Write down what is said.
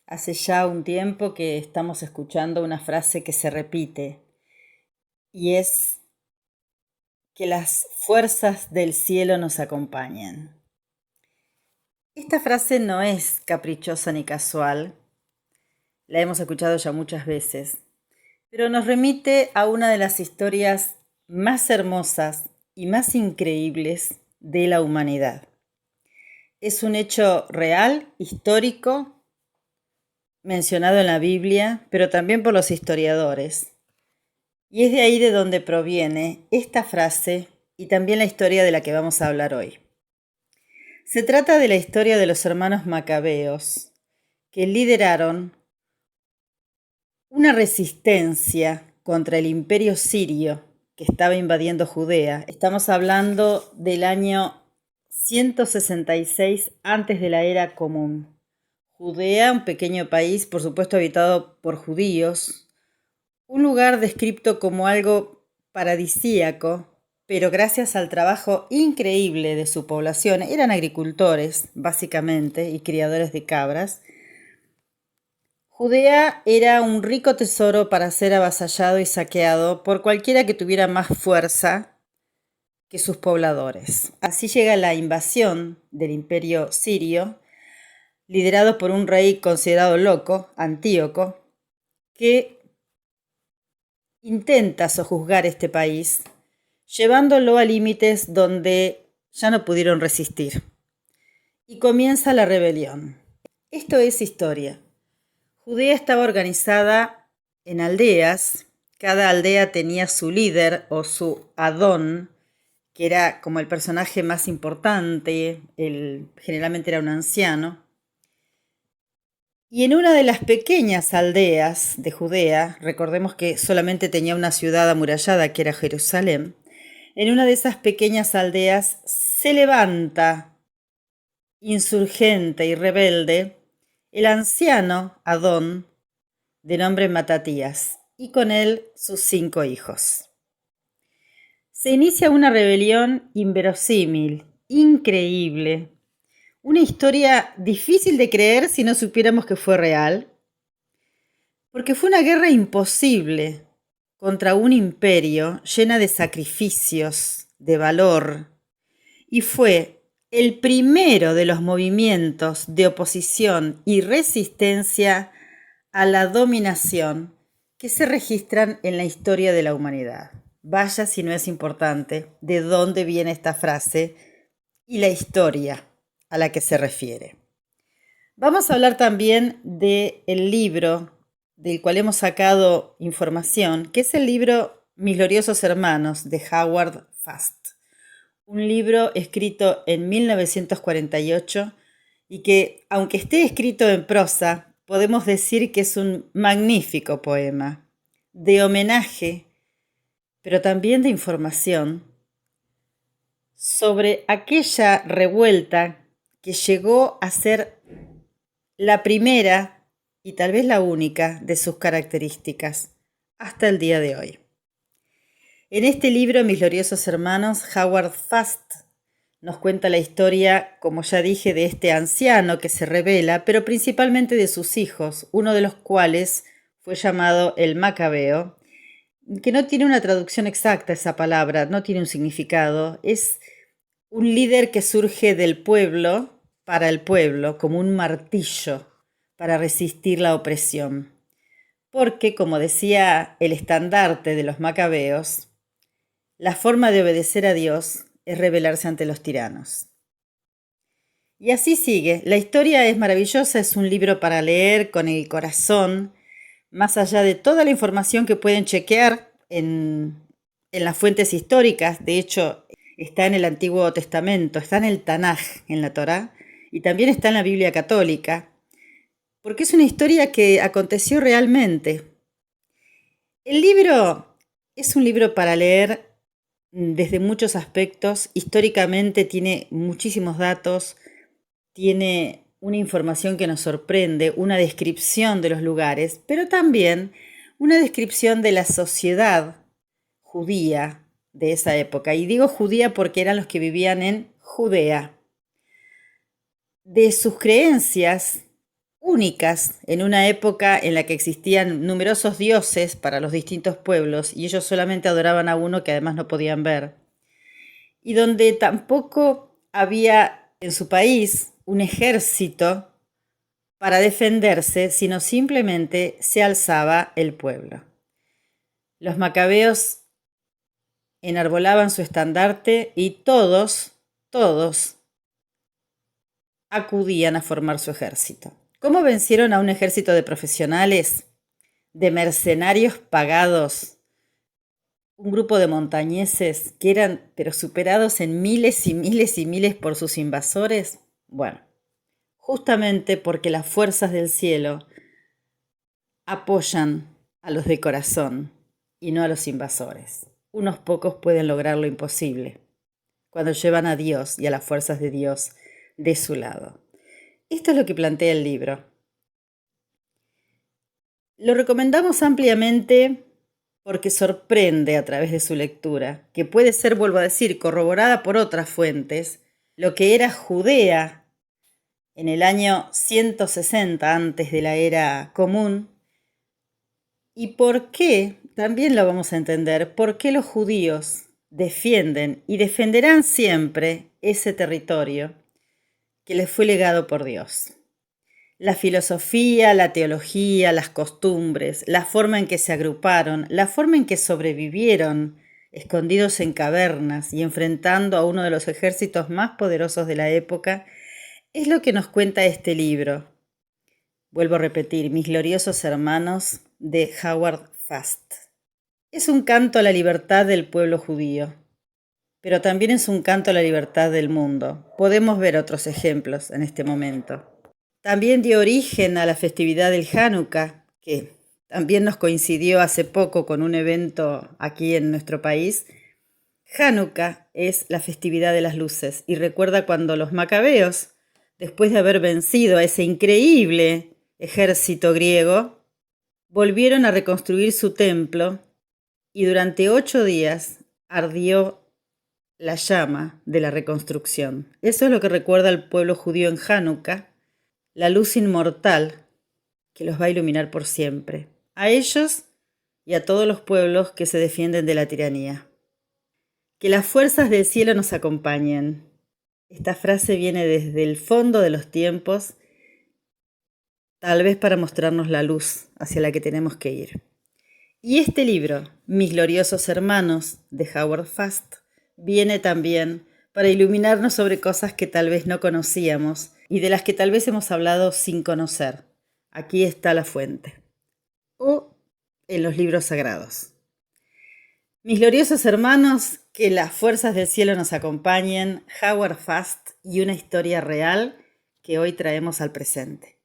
Hace ya un tiempo que estamos escuchando una frase que se repite y es que las fuerzas del cielo nos acompañen. Esta frase no es caprichosa ni casual, la hemos escuchado ya muchas veces, pero nos remite a una de las historias más hermosas y más increíbles de la humanidad. Es un hecho real, histórico, mencionado en la Biblia, pero también por los historiadores. Y es de ahí de donde proviene esta frase y también la historia de la que vamos a hablar hoy. Se trata de la historia de los hermanos macabeos, que lideraron una resistencia contra el imperio sirio que estaba invadiendo Judea. Estamos hablando del año 166 antes de la era común. Judea, un pequeño país, por supuesto habitado por judíos, un lugar descrito como algo paradisíaco, pero gracias al trabajo increíble de su población, eran agricultores básicamente y criadores de cabras. Judea era un rico tesoro para ser avasallado y saqueado por cualquiera que tuviera más fuerza que sus pobladores. Así llega la invasión del imperio sirio, liderado por un rey considerado loco, Antíoco, que intenta sojuzgar este país, llevándolo a límites donde ya no pudieron resistir. Y comienza la rebelión. Esto es historia. Judea estaba organizada en aldeas. Cada aldea tenía su líder o su Adón, que era como el personaje más importante, generalmente era un anciano. Y en una de las pequeñas aldeas de Judea, recordemos que solamente tenía una ciudad amurallada que era Jerusalén, en una de esas pequeñas aldeas se levanta, insurgente y rebelde, el anciano Adón, de nombre Matatías, y con él sus 5 hijos. Se inicia una rebelión inverosímil, increíble, una historia difícil de creer si no supiéramos que fue real, porque fue una guerra imposible contra un imperio llena de sacrificios, de valor, y fue el primero de los movimientos de oposición y resistencia a la dominación que se registran en la historia de la humanidad. Vaya si no es importante de dónde viene esta frase y la historia a la que se refiere. Vamos a hablar también del libro del cual hemos sacado información, que es el libro Mis gloriosos hermanos de Howard Fast. Un libro escrito en 1948 y que, aunque esté escrito en prosa, podemos decir que es un magnífico poema de homenaje, pero también de información sobre aquella revuelta que llegó a ser la primera y tal vez la única de sus características hasta el día de hoy. En este libro, Mis gloriosos hermanos, Howard Fast nos cuenta la historia, como ya dije, de este anciano que se rebela, pero principalmente de sus hijos, uno de los cuales fue llamado el Macabeo, que no tiene una traducción exacta esa palabra, no tiene un significado, es un líder que surge del pueblo para el pueblo, como un martillo para resistir la opresión. Porque, como decía el estandarte de los macabeos, la forma de obedecer a Dios es rebelarse ante los tiranos. Y así sigue. La historia es maravillosa, es un libro para leer con el corazón, más allá de toda la información que pueden chequear en las fuentes históricas. De hecho, está en el Antiguo Testamento, está en el Tanaj, en la Torá, y también está en la Biblia católica, porque es una historia que aconteció realmente. El libro es un libro para leer desde muchos aspectos. Históricamente tiene muchísimos datos, tiene una información que nos sorprende, una descripción de los lugares, pero también una descripción de la sociedad judía de esa época. Y digo judía porque eran los que vivían en Judea. De sus creencias, únicas en una época en la que existían numerosos dioses para los distintos pueblos y ellos solamente adoraban a uno que además no podían ver, y donde tampoco había en su país un ejército para defenderse, sino simplemente se alzaba el pueblo. Los macabeos enarbolaban su estandarte y todos acudían a formar su ejército. ¿Cómo vencieron a un ejército de profesionales, de mercenarios pagados? Un grupo de montañeses que eran pero superados en miles y miles y miles por sus invasores. Bueno, justamente porque las fuerzas del cielo apoyan a los de corazón y no a los invasores. Unos pocos pueden lograr lo imposible cuando llevan a Dios y a las fuerzas de Dios de su lado. Esto es lo que plantea el libro. Lo recomendamos ampliamente porque sorprende a través de su lectura, que puede ser, vuelvo a decir, corroborada por otras fuentes, lo que era Judea en el año 160 antes de la era común, y por qué, también lo vamos a entender, por qué los judíos defienden y defenderán siempre ese territorio que les fue legado por Dios. La filosofía, la teología, las costumbres, la forma en que se agruparon, la forma en que sobrevivieron, escondidos en cavernas y enfrentando a uno de los ejércitos más poderosos de la época, es lo que nos cuenta este libro. Vuelvo a repetir, Mis gloriosos hermanos, de Howard Fast. Es un canto a la libertad del pueblo judío, pero también es un canto a la libertad del mundo. Podemos ver otros ejemplos en este momento. También dio origen a la festividad del Hanukkah, que también nos coincidió hace poco con un evento aquí en nuestro país. Hanukkah es la festividad de las luces y recuerda cuando los macabeos, después de haber vencido a ese increíble ejército griego, volvieron a reconstruir su templo y durante 8 días ardió la llama de la reconstrucción. Eso es lo que recuerda al pueblo judío en Hanukkah, la luz inmortal que los va a iluminar por siempre, a ellos y a todos los pueblos que se defienden de la tiranía. Que las fuerzas del cielo nos acompañen. Esta frase viene desde el fondo de los tiempos, tal vez para mostrarnos la luz hacia la que tenemos que ir. Y este libro, Mis gloriosos hermanos, de Howard Fast, viene también para iluminarnos sobre cosas que tal vez no conocíamos y de las que tal vez hemos hablado sin conocer. Aquí está la fuente. O en los libros sagrados. Mis gloriosos hermanos, que las fuerzas del cielo nos acompañen, Howard Fast y una historia real que hoy traemos al presente.